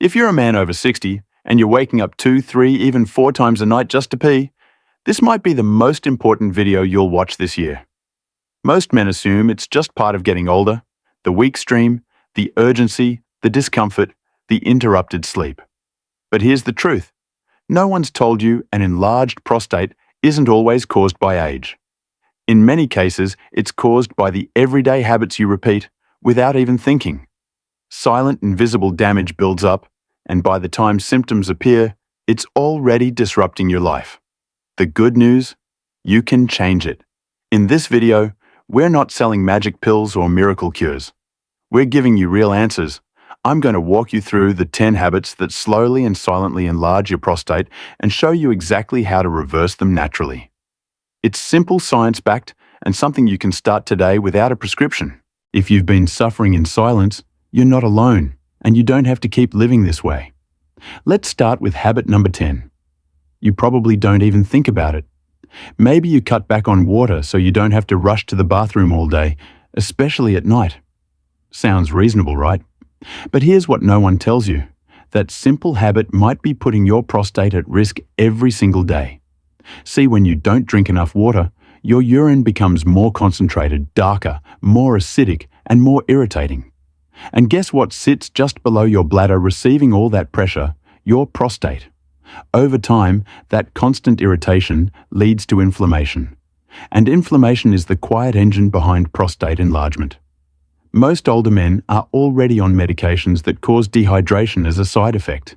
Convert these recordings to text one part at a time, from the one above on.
If you're a man over 60 and you're waking up 2, 3, even 4 times a night just to pee, this might be the most important video you'll watch this year. Most men assume it's just part of getting older, the weak stream, the urgency, the discomfort, the interrupted sleep. But here's the truth. No one's told you an enlarged prostate isn't always caused by age. In many cases, it's caused by the everyday habits you repeat without even thinking. Silent, invisible damage builds up, and by the time symptoms appear, it's already disrupting your life. The good news? You can change it. In this video, we're not selling magic pills or miracle cures. We're giving you real answers. I'm going to walk you through the 10 habits that slowly and silently enlarge your prostate and show you exactly how to reverse them naturally. It's simple, science-backed, and something you can start today without a prescription. If you've been suffering in silence, you're not alone, and you don't have to keep living this way. Let's start with habit number 10. You probably don't even think about it. Maybe you cut back on water so you don't have to rush to the bathroom all day, especially at night. Sounds reasonable, right? But here's what no one tells you. That simple habit might be putting your prostate at risk every single day. See, when you don't drink enough water, your urine becomes more concentrated, darker, more acidic, and more irritating. And guess what sits just below your bladder receiving all that pressure? Your prostate. Over time, that constant irritation leads to inflammation. And inflammation is the quiet engine behind prostate enlargement. Most older men are already on medications that cause dehydration as a side effect.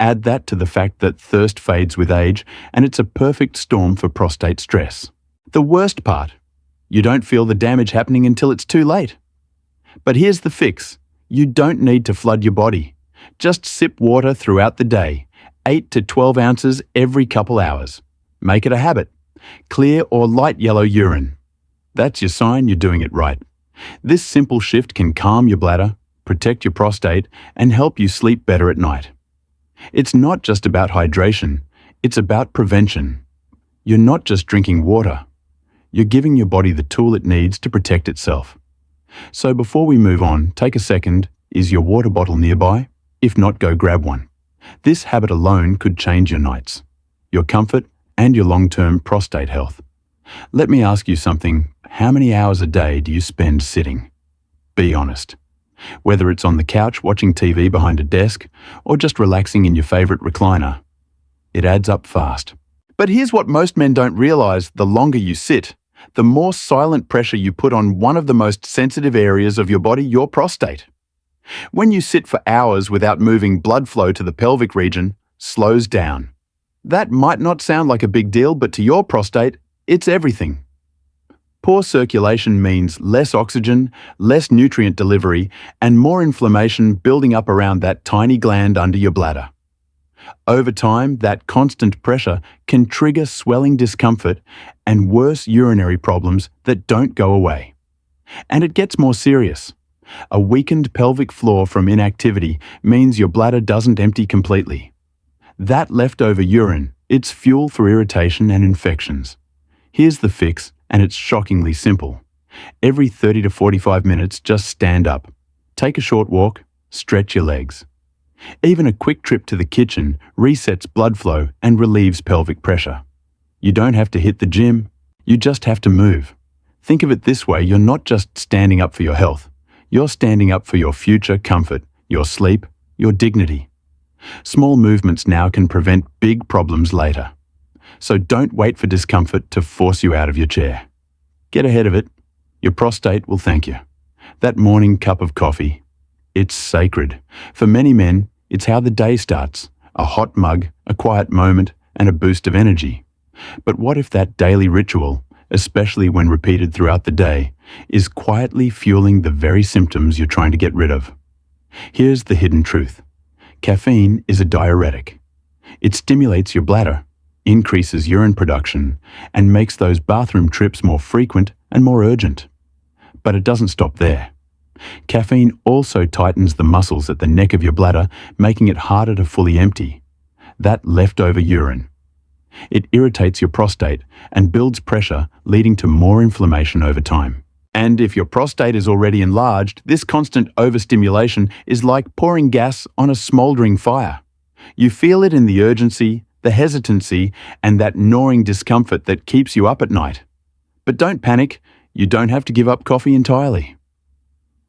Add that to the fact that thirst fades with age, and it's a perfect storm for prostate stress. The worst part, you don't feel the damage happening until it's too late. But here's the fix. You don't need to flood your body. Just sip water throughout the day, 8 to 12 ounces every couple hours. Make it a habit. Clear or light yellow urine. That's your sign you're doing it right. This simple shift can calm your bladder, protect your prostate, and help you sleep better at night. It's not just about hydration, it's about prevention. You're not just drinking water. You're giving your body the tool it needs to protect itself. So before we move on, take a second. Is your water bottle nearby? If not, go grab one. This habit alone could change your nights, your comfort, and your long-term prostate health. Let me ask you something. How many hours a day do you spend sitting? Be honest. Whether it's on the couch watching TV behind a desk or just relaxing in your favorite recliner, it adds up fast. But here's what most men don't realize. The longer you sit, the more silent pressure you put on one of the most sensitive areas of your body, your prostate. When you sit for hours without moving, blood flow to the pelvic region slows down. That might not sound like a big deal, but to your prostate, it's everything. Poor circulation means less oxygen, less nutrient delivery, and more inflammation building up around that tiny gland under your bladder. Over time, that constant pressure can trigger swelling discomfort and worse urinary problems that don't go away. And it gets more serious. A weakened pelvic floor from inactivity means your bladder doesn't empty completely. That leftover urine, it's fuel for irritation and infections. Here's the fix, and it's shockingly simple. Every 30 to 45 minutes, just stand up. Take a short walk, stretch your legs. Even a quick trip to the kitchen resets blood flow and relieves pelvic pressure. You don't have to hit the gym, you just have to move. Think of it this way, you're not just standing up for your health, you're standing up for your future comfort, your sleep, your dignity. Small movements now can prevent big problems later. So don't wait for discomfort to force you out of your chair. Get ahead of it. Your prostate will thank you. That morning cup of coffee, it's sacred. For many men, it's how the day starts. A hot mug, a quiet moment, and a boost of energy. But what if that daily ritual, especially when repeated throughout the day, is quietly fueling the very symptoms you're trying to get rid of? Here's the hidden truth. Caffeine is a diuretic. It stimulates your bladder, increases urine production, and makes those bathroom trips more frequent and more urgent. But it doesn't stop there. Caffeine also tightens the muscles at the neck of your bladder, making it harder to fully empty. That leftover urine. It irritates your prostate and builds pressure, leading to more inflammation over time. And if your prostate is already enlarged, this constant overstimulation is like pouring gas on a smoldering fire. You feel it in the urgency, the hesitancy, and that gnawing discomfort that keeps you up at night. But don't panic, you don't have to give up coffee entirely.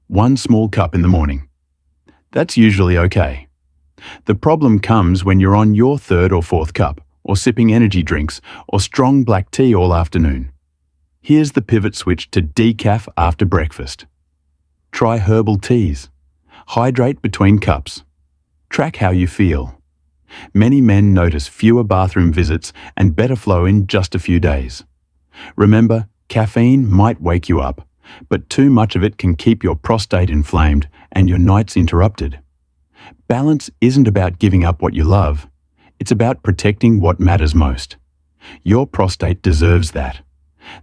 1 small cup in the morning. That's usually okay. The problem comes when you're on your 3rd or 4th cup, or sipping energy drinks, or strong black tea all afternoon. Here's the pivot switch to decaf after breakfast. Try herbal teas. Hydrate between cups. Track how you feel. Many men notice fewer bathroom visits and better flow in just a few days. Remember, caffeine might wake you up, but too much of it can keep your prostate inflamed and your nights interrupted. Balance isn't about giving up what you love. It's about protecting what matters most. Your prostate deserves that.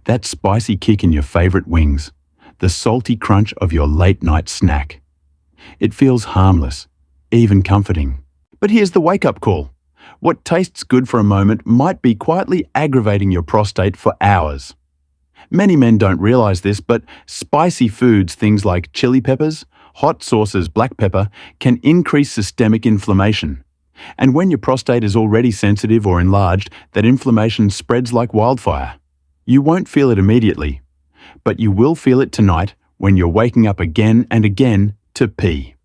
That spicy kick in your favorite wings. The salty crunch of your late-night snack. It feels harmless, even comforting. But here's the wake-up call. What tastes good for a moment might be quietly aggravating your prostate for hours. Many men don't realize this, but spicy foods, things like chili peppers, hot sauces, black pepper, can increase systemic inflammation. And when your prostate is already sensitive or enlarged, that inflammation spreads like wildfire. You won't feel it immediately, but you will feel it tonight when you're waking up again and again to pee.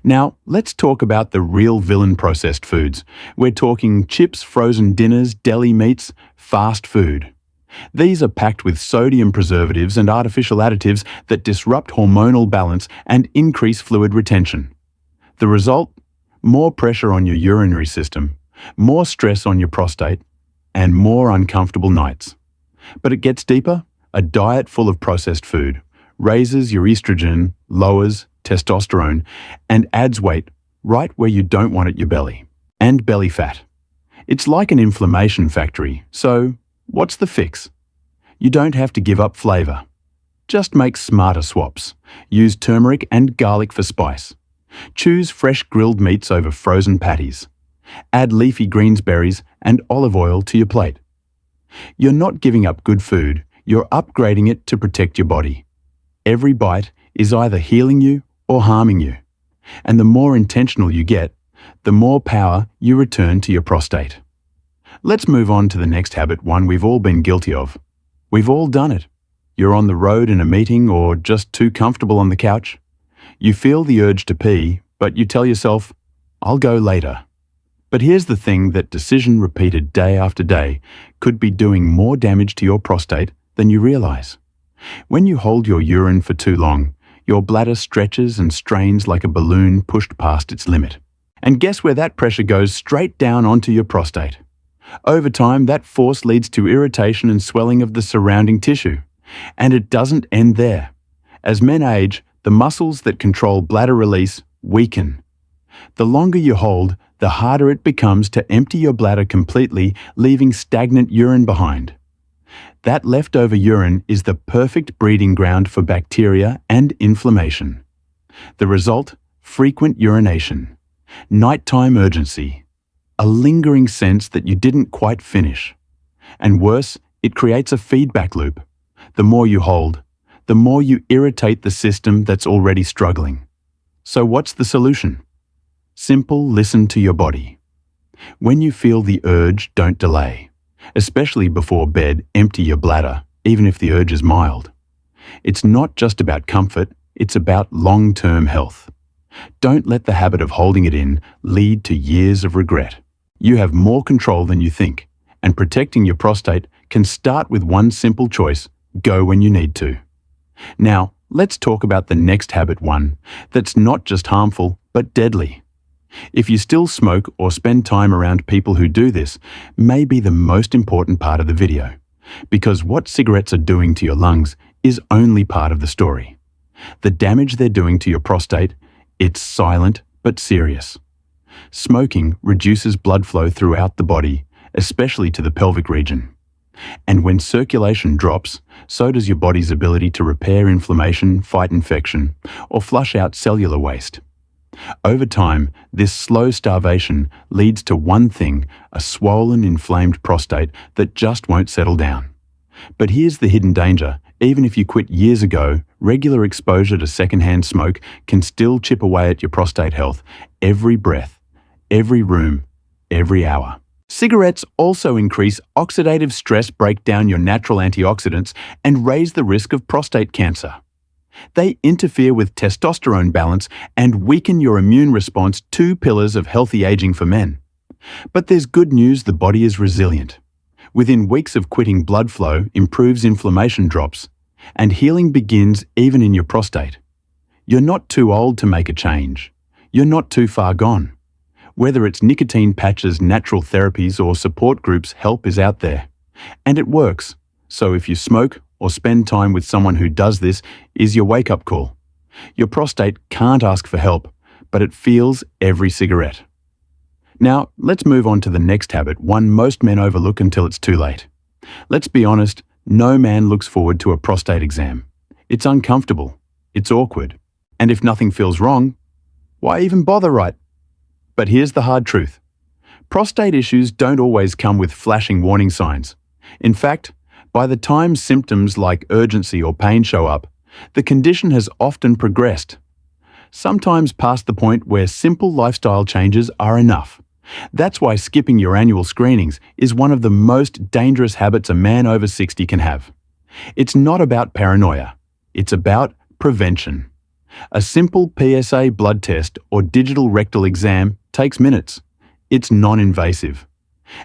Now, let's talk about the real villain processed foods. We're talking chips, frozen dinners, deli meats, fast food. These are packed with sodium preservatives and artificial additives that disrupt hormonal balance and increase fluid retention. The result? More pressure on your urinary system, more stress on your prostate, and more uncomfortable nights. But it gets deeper. A diet full of processed food raises your estrogen, lowers testosterone, and adds weight right where you don't want it, your belly. And belly fat. It's like an inflammation factory, so what's the fix? You don't have to give up flavor. Just make smarter swaps. Use turmeric and garlic for spice. Choose fresh grilled meats over frozen patties. Add leafy greens, berries, and olive oil to your plate. You're not giving up good food, you're upgrading it to protect your body. Every bite is either healing you or harming you. And the more intentional you get, the more power you return to your prostate. Let's move on to the next habit, one we've all been guilty of. We've all done it. You're on the road in a meeting or just too comfortable on the couch. You feel the urge to pee, but you tell yourself, I'll go later. But here's the thing, that decision repeated day after day could be doing more damage to your prostate than you realize. When you hold your urine for too long, your bladder stretches and strains like a balloon pushed past its limit. And guess where that pressure goes? Straight down onto your prostate. Over time, that force leads to irritation and swelling of the surrounding tissue. And it doesn't end there. As men age, the muscles that control bladder release weaken. The longer you hold, the harder it becomes to empty your bladder completely, leaving stagnant urine behind. That leftover urine is the perfect breeding ground for bacteria and inflammation. The result? Frequent urination, nighttime urgency, a lingering sense that you didn't quite finish. And worse, it creates a feedback loop. The more you hold, the more you irritate the system that's already struggling. So what's the solution? Simple, listen to your body. When you feel the urge, don't delay. Especially before bed, empty your bladder, even if the urge is mild. It's not just about comfort, it's about long-term health. Don't let the habit of holding it in lead to years of regret. You have more control than you think, and protecting your prostate can start with one simple choice: go when you need to. Now, let's talk about the next habit, one that's not just harmful, but deadly. If you still smoke or spend time around people who do this, may be the most important part of the video, because what cigarettes are doing to your lungs is only part of the story. The damage they're doing to your prostate, it's silent but serious. Smoking reduces blood flow throughout the body, especially to the pelvic region. And when circulation drops, so does your body's ability to repair inflammation, fight infection, or flush out cellular waste. Over time, this slow starvation leads to one thing: a swollen, inflamed prostate that just won't settle down. But here's the hidden danger: Even if you quit years ago, regular exposure to secondhand smoke can still chip away at your prostate health every breath, every room, every hour. Cigarettes also increase oxidative stress, break down your natural antioxidants, and raise the risk of prostate cancer. They interfere with testosterone balance and weaken your immune response, two pillars of healthy aging for men. But there's good news: the body is resilient. Within weeks of quitting, blood flow improves, inflammation drops, and healing begins even in your prostate. You're not too old to make a change. You're not too far gone. Whether it's nicotine patches, natural therapies, or support groups, help is out there. And it works. So if you smoke or spend time with someone who does this, is your wake-up call. Your prostate can't ask for help, but it feels every cigarette. Now, let's move on to the next habit, one most men overlook until it's too late. Let's be honest, no man looks forward to a prostate exam. It's uncomfortable, it's awkward, and if nothing feels wrong, why even bother, right? But here's the hard truth. Prostate issues don't always come with flashing warning signs. In fact, by the time symptoms like urgency or pain show up, the condition has often progressed, sometimes past the point where simple lifestyle changes are enough. That's why skipping your annual screenings is one of the most dangerous habits a man over 60 can have. It's not about paranoia. It's about prevention. A simple PSA blood test or digital rectal exam takes minutes. It's non-invasive.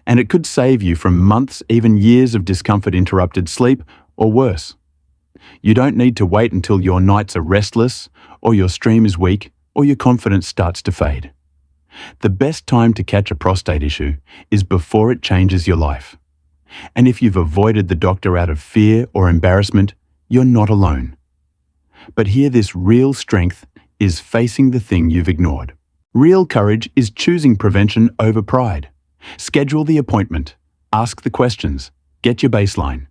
And it could save you from months, even years of discomfort, interrupted sleep, or worse. You don't need to wait until your nights are restless, or your stream is weak, or your confidence starts to fade. The best time to catch a prostate issue is before it changes your life. And if you've avoided the doctor out of fear or embarrassment, you're not alone. But here, this real strength is facing the thing you've ignored. Real courage is choosing prevention over pride. Schedule the appointment, ask the questions, get your baseline.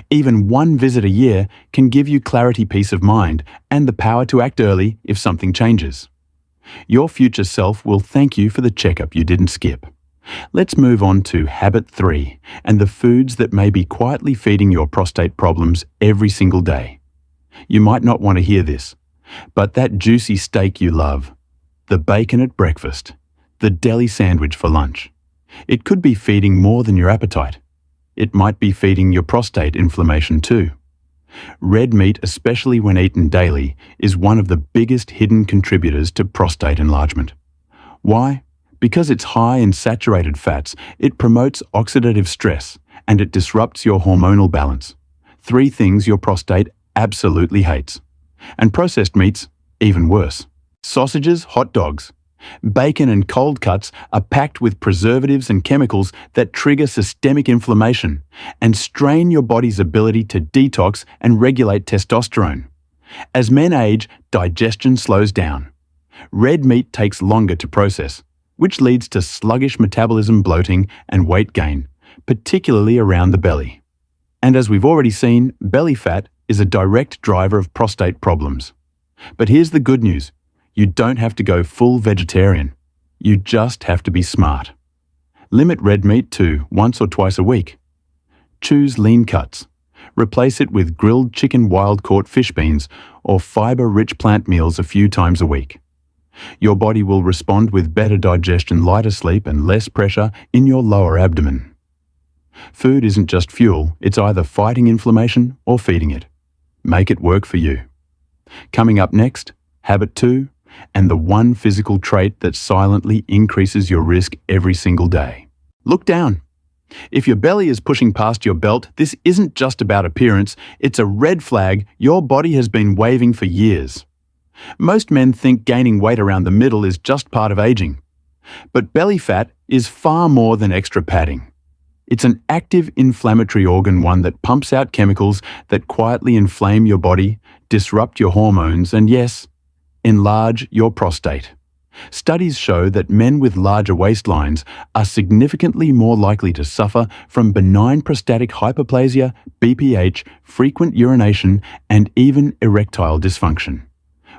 Even one visit a year can give you clarity, peace of mind, and the power to act early if something changes. Your future self will thank you for the checkup you didn't skip. Let's move on to habit 3 and the foods that may be quietly feeding your prostate problems every single day. You might not want to hear this, but that juicy steak you love, the bacon at breakfast, the deli sandwich for lunch, it could be feeding more than your appetite. It might be feeding your prostate inflammation too. Red meat, especially when eaten daily, is one of the biggest hidden contributors to prostate enlargement. Why? Because it's high in saturated fats, it promotes oxidative stress, and it disrupts your hormonal balance. 3 things your prostate absolutely hates. And processed meats, even worse. Sausages, hot dogs, bacon and cold cuts are packed with preservatives and chemicals that trigger systemic inflammation and strain your body's ability to detox and regulate testosterone. As men age, digestion slows down. Red meat takes longer to process, which leads to sluggish metabolism, bloating, and weight gain, particularly around the belly. And as we've already seen, belly fat is a direct driver of prostate problems. But here's the good news. You don't have to go full vegetarian. You just have to be smart. Limit red meat to once or twice a week. Choose lean cuts. Replace it with grilled chicken, wild-caught fish beans, or fiber-rich plant meals a few times a week. Your body will respond with better digestion, lighter sleep, and less pressure in your lower abdomen. Food isn't just fuel, it's either fighting inflammation or feeding it. Make it work for you. Coming up next, habit 2, and the one physical trait that silently increases your risk every single day. Look down. If your belly is pushing past your belt, this isn't just about appearance, it's a red flag your body has been waving for years. Most men think gaining weight around the middle is just part of aging. But belly fat is far more than extra padding. It's an active inflammatory organ, one that pumps out chemicals that quietly inflame your body, disrupt your hormones, and yes, enlarge your prostate. Studies show that men with larger waistlines are significantly more likely to suffer from benign prostatic hyperplasia, BPH, frequent urination, and even erectile dysfunction.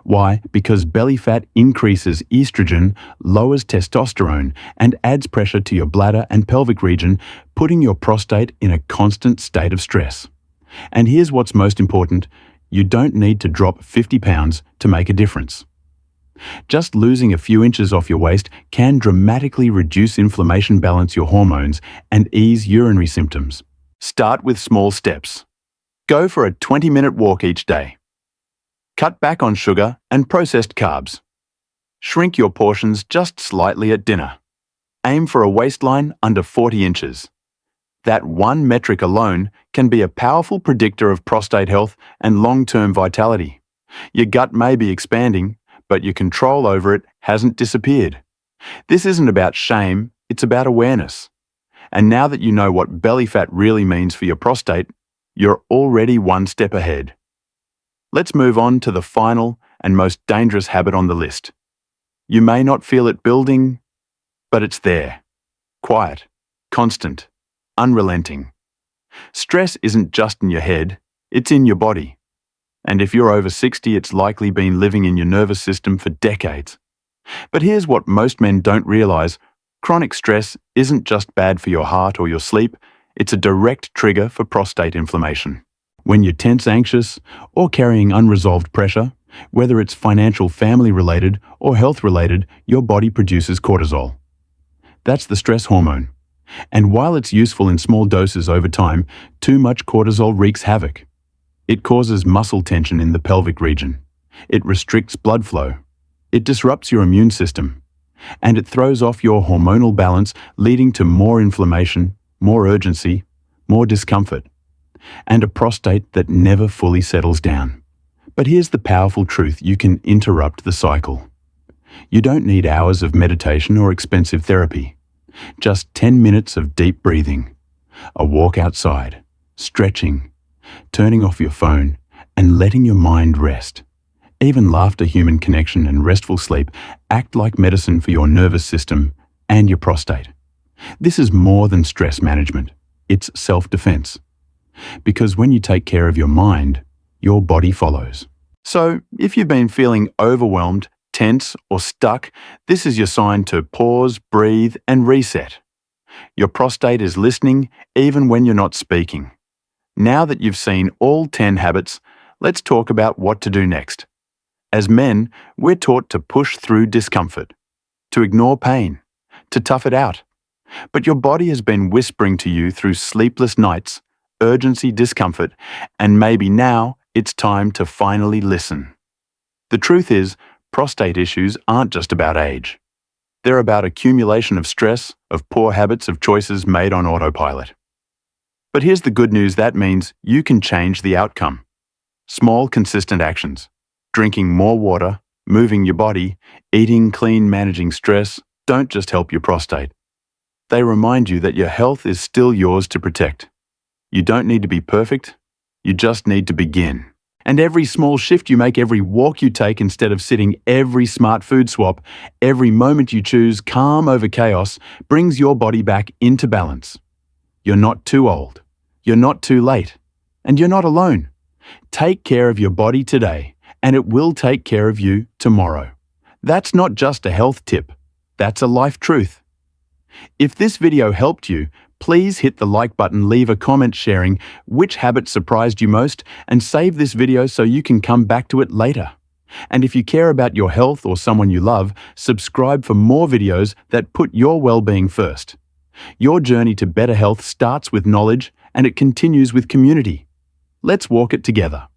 Why? Because belly fat increases estrogen, lowers testosterone, and adds pressure to your bladder and pelvic region, putting your prostate in a constant state of stress. And here's what's most important: you don't need to drop 50 pounds to make a difference. Just losing a few inches off your waist can dramatically reduce inflammation, balance your hormones, and ease urinary symptoms. Start with small steps. Go for a 20-minute walk each day. Cut back on sugar and processed carbs. Shrink your portions just slightly at dinner. Aim for a waistline under 40 inches. That one metric alone can be a powerful predictor of prostate health and long-term vitality. Your gut may be expanding, but your control over it hasn't disappeared. This isn't about shame, it's about awareness. And now that you know what belly fat really means for your prostate, you're already one step ahead. Let's move on to the final and most dangerous habit on the list. You may not feel it building, but it's there. Quiet, constant, unrelenting. Stress isn't just in your head, it's in your body. And if you're over 60, it's likely been living in your nervous system for decades. But here's what most men don't realize: chronic stress isn't just bad for your heart or your sleep, it's a direct trigger for prostate inflammation. When you're tense, anxious, or carrying unresolved pressure, whether it's financial, family-related, or health-related, your body produces cortisol. That's the stress hormone. And while it's useful in small doses over time, too much cortisol wreaks havoc. It causes muscle tension in the pelvic region. It restricts blood flow. It disrupts your immune system. And it throws off your hormonal balance, leading to more inflammation, more urgency, more discomfort, and a prostate that never fully settles down. But here's the powerful truth: you can interrupt the cycle. You don't need hours of meditation or expensive therapy. Just 10 minutes of deep breathing, a walk outside, stretching, turning off your phone, and letting your mind rest. Even laughter, human connection, and restful sleep act like medicine for your nervous system and your prostate. This is more than stress management. It's self-defense. Because when you take care of your mind, your body follows. So, if you've been feeling overwhelmed, tense, or stuck, this is your sign to pause, breathe, and reset. Your prostate is listening even when you're not speaking. Now that you've seen all 10 habits, let's talk about what to do next. As men, we're taught to push through discomfort, to ignore pain, to tough it out. But your body has been whispering to you through sleepless nights, urgency, discomfort, and maybe now it's time to finally listen. The truth is, prostate issues aren't just about age. They're about accumulation of stress, of poor habits, of choices made on autopilot. But here's the good news: that means you can change the outcome. Small, consistent actions. Drinking more water, moving your body, eating clean, managing stress don't just help your prostate. They remind you that your health is still yours to protect. You don't need to be perfect, you just need to begin. And every small shift you make, every walk you take instead of sitting, every smart food swap, every moment you choose calm over chaos brings your body back into balance. You're not too old, you're not too late, and you're not alone. Take care of your body today, and it will take care of you tomorrow. That's not just a health tip, that's a life truth. If this video helped you, please hit the like button, leave a comment sharing which habit surprised you most, and save this video so you can come back to it later. And if you care about your health or someone you love, subscribe for more videos that put your well-being first. Your journey to better health starts with knowledge, and it continues with community. Let's walk it together.